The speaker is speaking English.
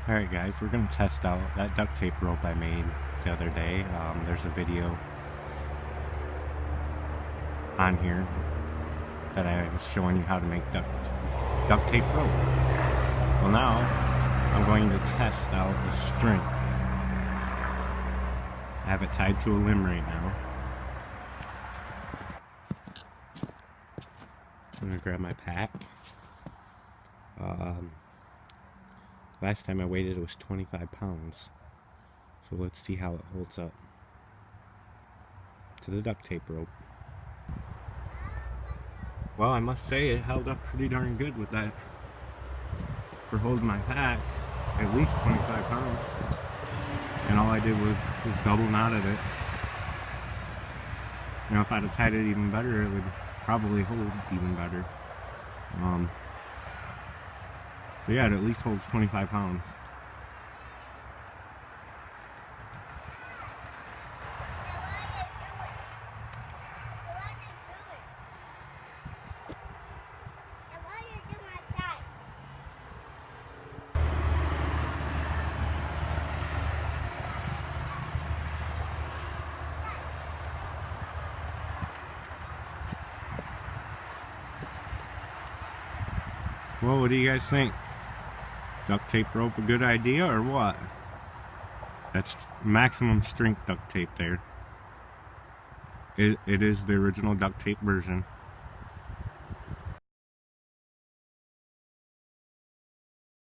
Alright guys, we're going to test out that duct tape rope I made the other day. There's a video on here that I was showing you how to make duct tape rope. Well, now I'm going to test out the strength. I have it tied to a limb right now. I'm going to grab my pack. Last time I weighed it was 25 pounds. So let's see how it holds up to the duct tape rope. Well, I must say it held up pretty darn good with that for holding my pack, at least 25 pounds. And all I did was just double knotted it. You know, if I'd have tied it even better, it would probably hold even better. So yeah, it at least holds 25 pounds. Well, what do you guys think? Duct tape rope a good idea or what? That's maximum strength duct tape there. It is the original duct tape version.